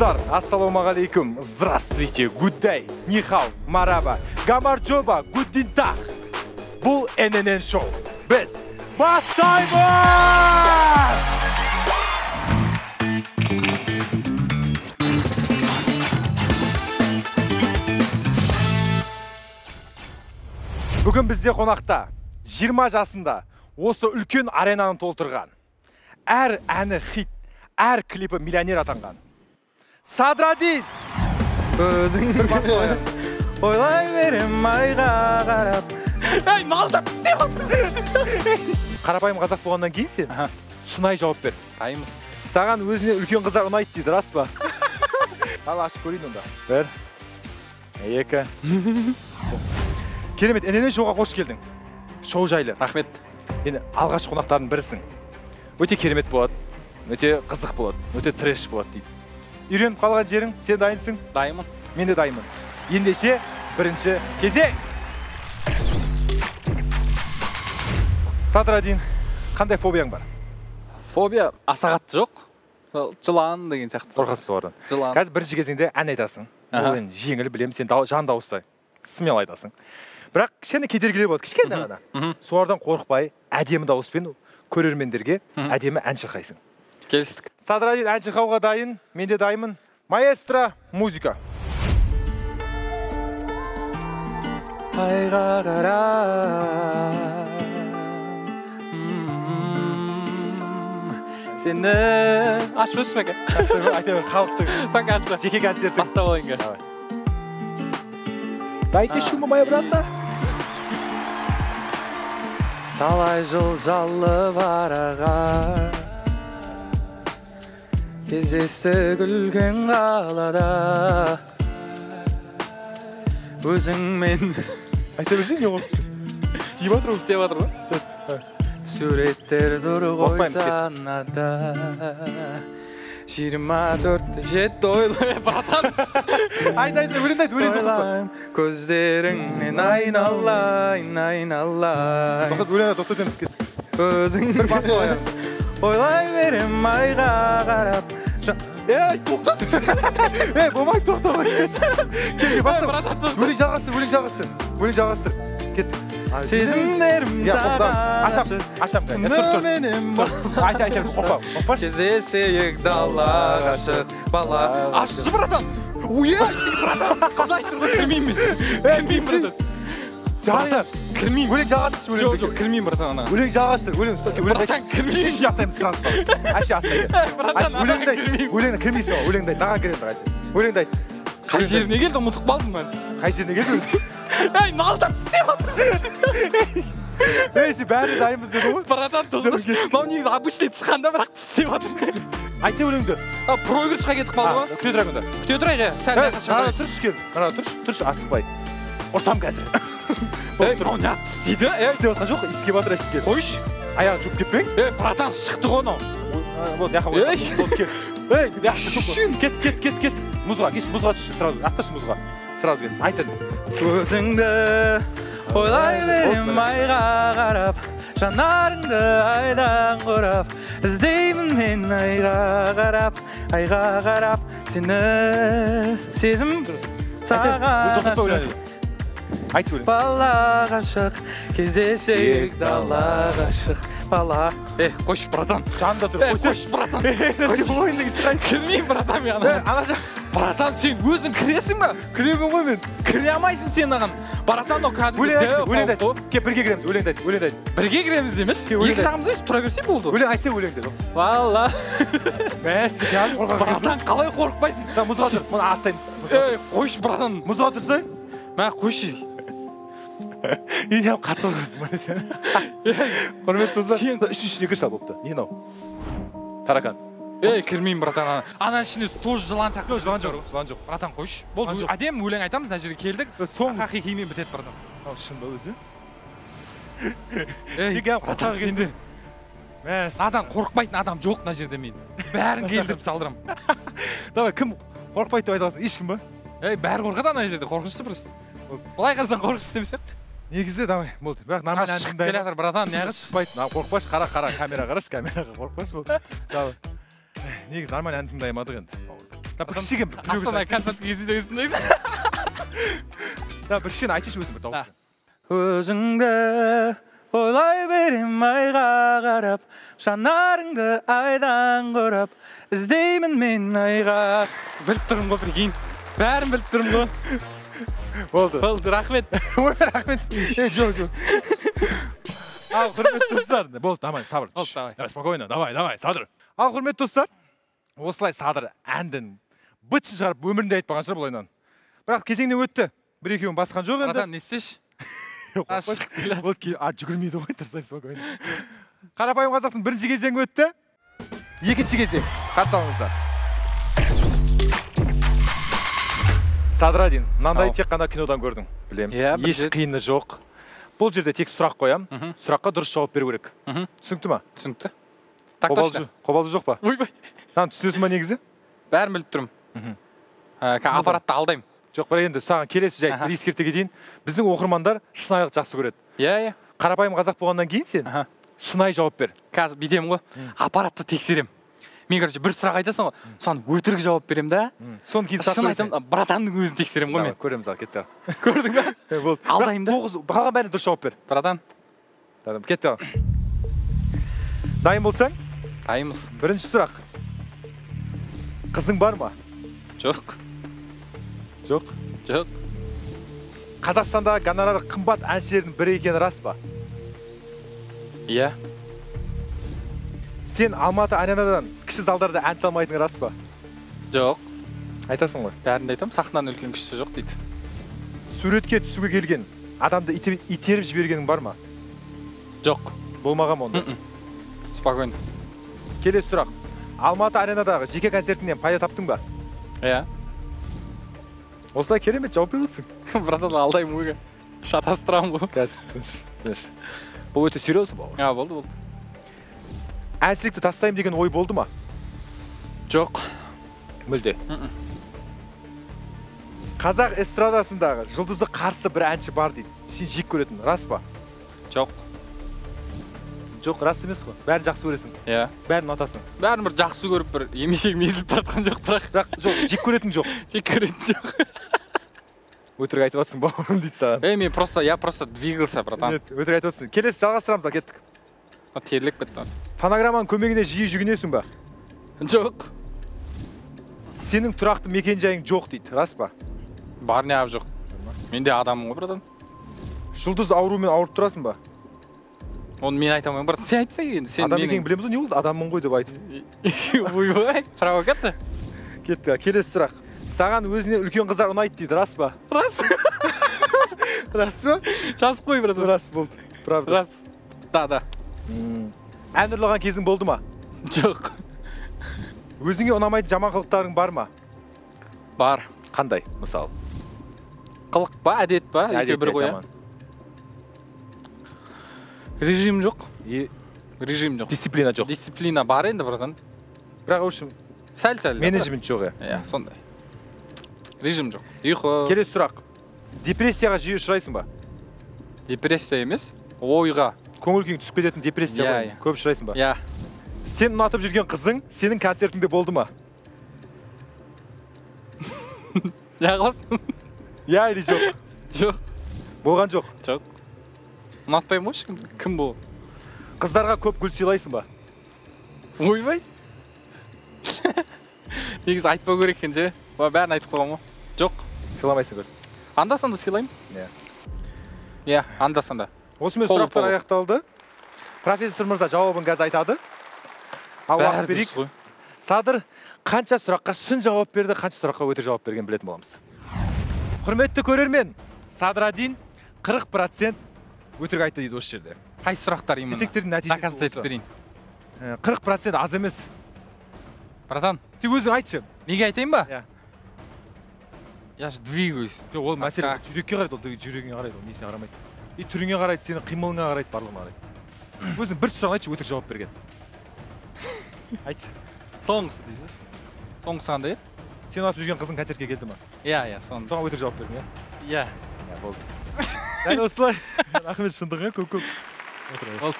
Достар, ассалаумағалейкум, здравствуйте, good day, нихау, мараба, гамарджоба, гуддинтах. Бұл ННН шоу. Біз бастаймыз! Бүгін бізде қонақта 20 жасында осы үлкен аренаны толтырған. Әр әні хит, әр клипі миллионер атанған. Садрадин! Өзің бір басып аян. Ойлай берем айға қарап. Әй, малдап істеп отыр! Қарапайым қазақ болғаннан кейін сен шынай жауап бер. Дайынбыз. Саған өзіне үлкен қыздар ұнайды дейді, рас па? Ал ашып көрейін онда. Бір, екі. Керемет, ННН шоуға қош келдің. Шоу жайлы. Рахмет. Енді алғаш қонақтардың бірісің. Өте керемет болады, өте қызық болады, өте трэш болады дейді. Үйреніп қалған жерің, сен дайынсың? Дайынмын. Мен де дайынмын. Ендеше бірінші кезең. Садрадин, қандай фобияң бар? Фобия аса қатты жоқ. Жылан деген сияқты. Қорқасың солардан. Жылан. Қазір бірінші кезеңде ән айтасың. Ол енді жеңіл, білемін, сен жан дауыстай смел айтасың. Бірақ кішкене кедергілер болады, кішкене ғана. Солардан қорықпай, әдемі дауыспен көрермендерге әдемі ән шырқайсың. Келістік. Садрадин ән шырқауға дайын, мен де дайынмын. Маэстро, музыка. Айға қарап сені ашпашы мәке. Айтамын, халықтың Паңға ашпа. жеке концерті. Баста болайынға. Дайте шума, моя брата. Талай жыл жалы бараға кездесті күлген қалада өзіңмен Айта берсең, не болып? Тиіп атыр ол? істеп атыр ба? Суреттер тұр ғой санада 24-те жетті ойлай братан. Айта, өлеңді айт, өлеңді тоқтап. Көздеріңнен айналайын, айналайын. Тоқтат, өлеңді тоқтат еміз кет. Өзің бір басып аян. Ойлай берем айға қарап. Тоқтат! Болмай, тоқтамай. Келге, бастап. Өлең жалғастыр. Кет. Сезімдерім саған Ашам. Айта, қорқпаш. Кездесейік далаға шық бала. Ашшы, братан! Братан! Қалай тұр ғой, кірмеймін мен. Братан, кірмеймін. Өлең жалғастыр. Жоқ, кірмеймін, братан ана. Өлең жалғастыр. Братан, кірмеймін. Үшінші аттаймыз сразу. Әші аттайды. Братан, анаға кірмеймін. Өлеңді кірмейсің ол, өлеңді айт. Наған кіреді айт. Өлеңді айт. Қай жеріне келді, ұмытып қалдым мен. Қай жеріне келді өзі? Әй, налдан істеп атыр. Сен бәрі дайынбыз деді ғой? Братан, тоқташ. Мау негізі обычный тышқанда, бірақ істеп атыр. Айта өлеңді. Проигрышқа кетіп қалды ма? Күте тұрайық онда. Күте тұрайық, сәл жаққа шығарайық. Тұршы кел. Тұршы, асықпай. Ұрсам қазір. Мау не атты істейді? Істеп атқан жоқ, иіскеп атыр әшіп кел. Қойш. Аяғы жұп кеппең? Братан, шықты ғой, Вот, яха кет. Мұзға, кеш, мұзға түші, сразу. Атташы мұзға. Сразу кет. Айтын. Көзіңді ойлай берем айға қарап, жанарыңды айдан құрап, іздеймін мен айға қарап, сені сезім саған ашық. Айт өлең. Бала ғашық, кездесейік дала ғашық. Бала. Қош, братан. Жанында тұр. Қош, братан. Кірмеймін, братан, мен ана. Братан, сен өзің кіресің ба? Кіремін ғой мен. Кіре алмайсың сен аған. Братан, о кәдімгі өлеңді айт. Кеп, бірге кіреміз, өлеңді айт. Бірге кіреміз демеш? Екі жағымыз өйіз, тұра берсей болды. Өлең айтсай өлеңді. Валла. Мәсі, кәл қорқақ. Братан, қалай қорықпайсың? Мұзға тұр, мұны аттаймыз. Қойш, братан. Мұзға тұрсай? Мә, қойши. Енем қатты olғасың бәне сен. Құрмет тұзда. Үшіне кір шал болыпты. Не нау? Таракан. Кірмеймін, братан. Ана ішінде тоже жылан сияқты. Жылан жоқ. Братан, қойш. Болды, әдем өлең айтамыз, мына жерге келдік. Хақи кеймен бітеді, братан. Шын ба өзі? Братан, сенде. Надан қорықпайтын адам жоқ мына жерде мен. Бәрін келдіріп салдырам. Давай, кім қорықпайды деп айтасың? Ешкім ба? Бәрі қорқады ана жерде, қорқынышты просто. Былай қарасаң қорқынышты емес сияқты. Негізі давай, болды. Бірақ нормально ән тыңдаймын. Келе жатыр, братан, неғыш? Қорықпаш, қара, камераға қарашы, камераға қорықпаш болды. Негізі нормально ән тыңдаймадық енді. бір кішігім астана концертке кездесе өйсің. бір кішкене айтшы өзің бір дауыспен. Өзіңді ойлай берем айға қарап, жанарыңды айдан көріп, іздеймін мен айға. Біліп тұрмын ғой прикинь. Бәрін біліп тұрмын ғой. Болды, рахмет. Рахмет. Жоқ. Ал, құрметті достар. Болды, давай, сабыр. Болды, давай. Давай, спокойно, давай, Садыр. Ал, құрметті достар. Осылай Садыр әндін бытшын шығарып өмірінде айтпаған шығар бұл ойынан. Бірақ кезеңнен өтті. Бір-екеуін басқан жоқ енді. Братан, не істеш? Жүгірмейді ғой, тұрсай, спокойно. Қарапайым қазақтың бірінші кезеңі өтті. Екінші кезең. Қарсы алыңыздар. Садырадин, мынандай тек қана кинодан көрдің, білем. Еш қиыны жоқ. Бұл жерде тек сұрақ қоям. Сұраққа дұрыс жауап беру керек. Түсінікті ма? Түсінікті. Так точно. Қобалжу жоқ па? Ойбай. Түсінесің ба негізі? Бәрін біліп тұрмын. Аппаратты алдаймын. Жоқ, бірақ енді саған келесі жайт бір ескерте кетейін. Біздің оқырмандар шынайылық жақсы көреді. Иә. Қарапайым қазақ болғаннан кейін сен шынайы жауап бер. Қазір бүйдем ғой. Аппаратты тексерем. Мен короче бір сұрақ айтасың ғой, соны өтірік жауап берем да. Соны кейін шын айтам, братанның өзін тексерем ғой мен. Көреміз ал, кетті. Көрдің ба? Болды. Алдаймын да. Қалған бәріне дұрыс жауап бер. Братан. Кетті ал. Дайын болсаң? Дайынбыз. Бірінші сұрақ. Қызың бар ма? Жоқ. Қазақстандағы гонорары қымбат әншілердің бірі екені рас па? Иә. Сен Алматы аренадан кіші залдарда ән салмайтының рас па? Жоқ. Айтасың ғой? Бәрінде айтам, сахнадан үлкен кіші жоқ дейді. Суретке түсуге келген адамды итеріп жібергенің бар ма? Жоқ. Болмаған онда? Спокойно. Келесі сұрақ. Алматы аренадағы жеке концертіңнен пайда таптың ба? Иә. Осылай керемет жауап берілсің. Братан, алдаймын өге. Шатастырамын ғой. Тыныш. Бұл өте серьезно бауыр. Болды. Әншілікті тастайым деген ой болды ма? Жоқ. Мүлде. Қазақ эстрадасындағы жұлдызы қарсы бір әнші бар дейді. Сен жек көретін, рас па? Жоқ, рас емес қой. Бәрін жақсы көресің. Иә. Бәрін ұнатасың. Бәрін бір жақсы көріп, бір емешек мезіліп баратқан жоқ, бірақ жоқ, жек көретін жоқ. Өтірік айтып жатсың бауырым дейді саған. Я просто двигался, братан. Өтірік айтып жатсың. Келесі жалғастырамыз, кеттік. Терлік бітті. Фонограмманың көмегіне жиі жүгінесің ба? Жоқ. Сенің тұрақты мекен жайың жоқ дейді, рас па? Бар не жоқ. Менде адамым ғой, братан. Жұлдыз ауруымен ауырып тұрасың ба? Оны мен айтамын, братан. Сен айтса енді. Адам екенін білеміз ғой, не болды? Адаммын ғой деп айтып. Ойбай, провокация. Кетті, келесі сұрақ. Саған өзіне үлкен қыздар ұнайды дейді, рас па? Рас. Рас па? Жазып қой, братан. Рас болды. Правда. Рас. Да. Ән ұрлаған кезің болды ма? Жоқ. Өзіңе ұнамайтын жаман қылықтарың бар ма? Бар. Қандай, мысалы? Қылық ба, әдет ба? Бір қоя. Режим жоқ. Режим жоқ. Дисциплина жоқ. Дисциплина бар енді, братан. Бірақ үшін сәл. Менеджмент жоқ, иә, сондай. Режим жоқ. Ұйқы. Келесі сұрақ. Депрессияға жиі ұшырайсың ба? Депрессия емес, ойға. Көңіл күйің түсіп кететін депрессияға көп ұшырайсың ба? Иә. Сен ұнатып жүрген қызың сенің концертіңде болды ма? Я қыласың? Я или жоқ? Жоқ. Болған жоқ? Жоқ. Ұнатпаймын ғой, кім бұл? Қыздарға көп гүл сыйлайсың ба? Ойбай. Негізі айтпау керек екен же. Бәрін айтып қойған ғой. Жоқ. Сыйламайсың ғой. Анда-санда сыйлаймын. Иә, анда-санда. Осымен сұрақтар аяқталды. Профессор мырза жауабын қазір айтады. Ал уақыт берейік. Садыр қанша сұраққа шын жауап берді, қанша сұраққа өтірік жауап берген білетін боламыз. Құрметті көрермен, Садырадин 40% өтірік айтты дейді осы жерде. Қайсы сұрақтар именно? Детектордың нәтижесі доказать етіп берейін. 40% аз емес. Братан, сен өзің айтшы. Неге айтайын ба? Иә. Я же двигаюсь. Ол мәселе жүрекке қарайды, ол жүрегіңе қарайды, ол несіне қарамайды. И түріңе қарайды, сенің қимылыңа қарайды, барлығына қарайды. Өзің бір сұрақ айтшы, өтірік жауап берген. Айтшы. Соңғысы дейсіз. Соңғысы қандай? Сен ұнатып жүрген қызың концертке келді ма? Иә, соны. Соған өтірік жауап бердің, иә? Иә, болды. Дәл осылай. Рахмет, шындығы, көп-көп. Болды.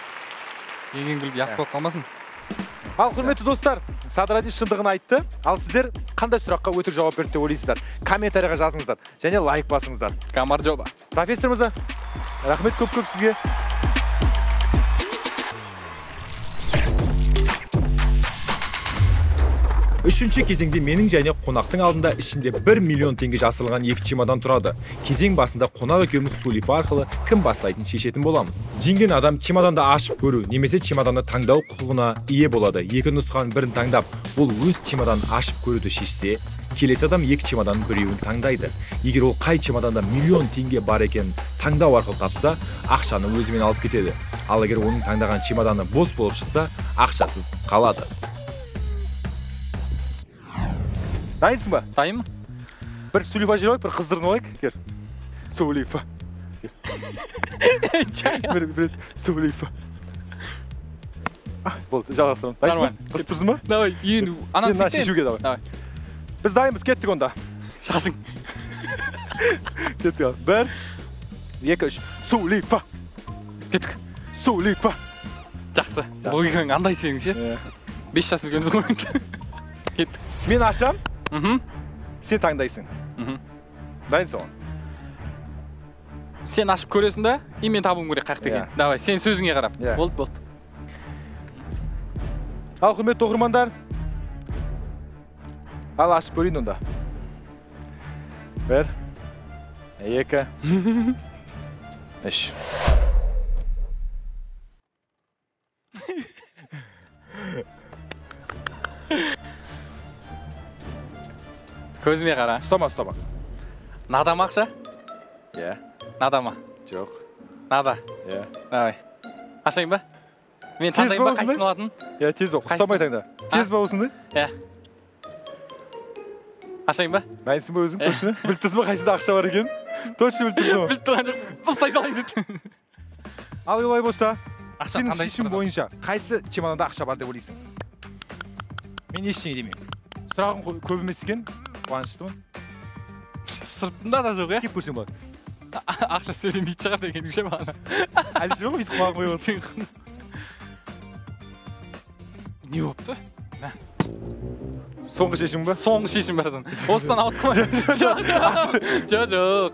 Еген гүл яқ болып қалмасын. Ал құрметті достар, Садырадин шындығын айтты. Ал сіздер қандай сұраққа өтірік жауап берді деп ойлайсыздар? Комментарийға жазыңыздар және лайк басыңыздар. Камар жоба. Профессор мырза, рахмет көп сізге. Үшінші кезеңде менің және қонақтың алдында ішінде 1 миллион теңге жасырылған 2 чемодан тұрады. Кезең басында қонақ екеуміз Сулифа арқылы кім бастайтын шешетін боламыз. Жеңген адам чемоданды ашып көру немесе чемоданды таңдау құқығына ие болады. Екі нұсқаның бірін таңдап, ол өз чемоданын ашып көруді шешсе, келесі адам 2 чемоданның біреуін таңдайды. Егер ол қай чемоданда миллион теңге бар екенін таңдау арқылы тапса, ақшаны өзімен алып кетеді. Ал егер оның таңдаған чемоданы бос болып шықса, ақшасыз қалады. Дайынсың ба? Дайынмын. Бір Сулифа жер алайық, бір қыздырын алайық. Кер. Сулифа. Бір Сулифа. Болды, жалғастырамын. Дайынсың ба? Қыз тұрсың ба? Давай, енді ананы шешуге давай. Біз дайынбыз, кеттік онда. Шашың. Кеттік ал. 1, 2, 3. Сулифа. Кеттік. Сулифа. Жақсы. Логикаң андай сенің ше? 5 жас үлкенсің ғой. Кеттік. Мен ашам. Сен таңдайсың. Дайынсың оған. Сен ашып көресің да, мен табуым керек қақ деген. Давай, сен сөзіңе қарап. Болды. Ал, құрметті оқырмандар. Ал, ашып көрейін онда. 1, 2, 3. Көзіме қара. Ұстама. Нада ма ақша? Иә. Нада ма? Жоқ. Нада? Иә. Давай. Ашайын ба? Мен таңдайын ба қайсысын алатын? Иә, тез бол. Ұстамай таңда. Тез бол осындай. Иә. Ашайын ба? Дайынсың ба өзің, точно? Біліп тұрсың ба қайсыда ақша бар екен? Точно біліп тұрсың ба? Біліп тұрған жоқ. Ұстай салайын деді. Ал олай болса, сенің шешім бойынша қайсы чемоданда ақша бар деп ойлайсың? Мен ештеңе демеймін. Сұрағым көп емес екен, қуаныштымын. Сыртында да жоқ, Кеп көрсең болады. Ақша сөйлемейді шығар деген ше бана. Әлі жоқ, бүйтіп құлағын қойып отырсың. Не болыпты? Соңғы шешім ба? Соңғы шешім бардан. Осыдан ауытқыма. Жоқ,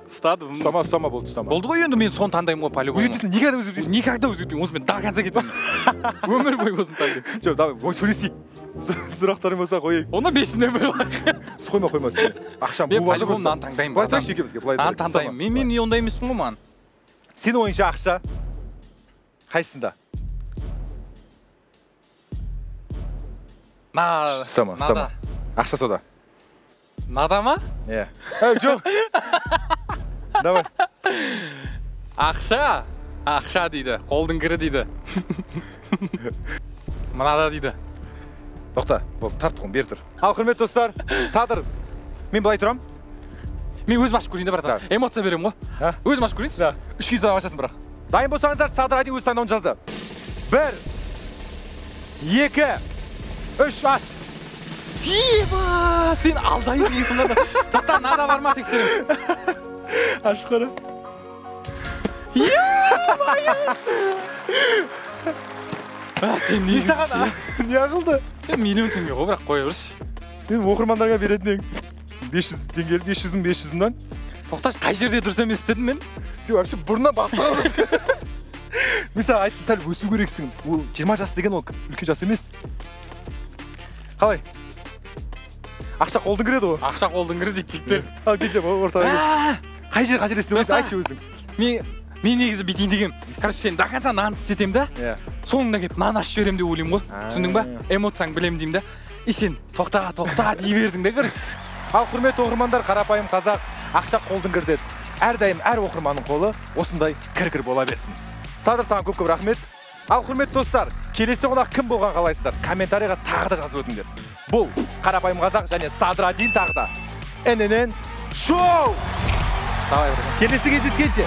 ұстадым. Ұстама болды, ұстама. Болды ғой енді мен соны таңдаймын ғой по-любому. Өзгертесің, никогда өзгертпейсің. Никогда өзгертпеймін. Осы мен до конца кетемін. Өмір бойы осыны таңдаймын. Жоқ, давай, сөйлесейік. Сұрақтарың болса қойайық. Онда 500 нөмір бар. Қойма сізге. Ақшам бұл барды болса. Мен таңдаймын. Былай тұрайықшы екеумізге, былай тұрайық. Таңдаймын. Мен не ондай емеспін ғой маған. Сенің ойынша ақша қайсында? Ұстама. Ақша сода. Нада ма? Иә. Жоқ. Давай. Ақша дейді. Қолдың кірі дейді. Мынада дейді. Тоқта, болды, тарт тұғын, бер тұр. Ал, құрметті достар, Садыр, мен былай тұрам. Мен өзім ашып көрейін де братан. Эмоция берем ғой. Өзім ашып көрейін. 3 кез адам ашасың бірақ. Дайын болсаңыздар, Садыр Айдин өз таңдауын жазды. 1, 2, 3, аш. Еба, сен алдайын дейсің да. Тоқта, нада бар ма тексерем. Ашып қара. Сен не саған не ағылды? Миллион теңге ғой, бірақ қоя берші. Мен оқырмандарға беретін 500 теңге, 500-500-дан. Тоқташ, қай жерде дұрыс емес істедім мен? Сен вообще бұрыннан бастағансың. Мен саған айттым, сәл өсу керексің. Ол 20 жас деген ол үлкен жас емес. Қалай? Ақша қолдың кіреді ғой. Ақша қолдың кіреді дейді жігіттер. Ал кетші, ортаға кет. Қай жер қателестің өзің, айтшы өзің. Мен негізі бүйтейін дегем. Короче, сен до конца нан істетем да. Соңында келіп нан ашып жіберем деп ойлаймын ғой. Түсіндің ба? Эмоцияң білем деймін да. И сен тоқта дей бердің де көр. Ал құрметті оқырмандар, қарапайым қазақ, ақша қолдың кір деді. Әрдайым әр оқырманның қолы осындай кір бола берсін. Садыр, саған көп рахмет. Ал құрметті достар, келесі қонақ кім болған қалайсыздар? Комментарийға тағы да жазып өтіңдер. Бұл қарапайым қазақ және Садыр Айдин тағы да. ННН шоу! Келесі кездескенше.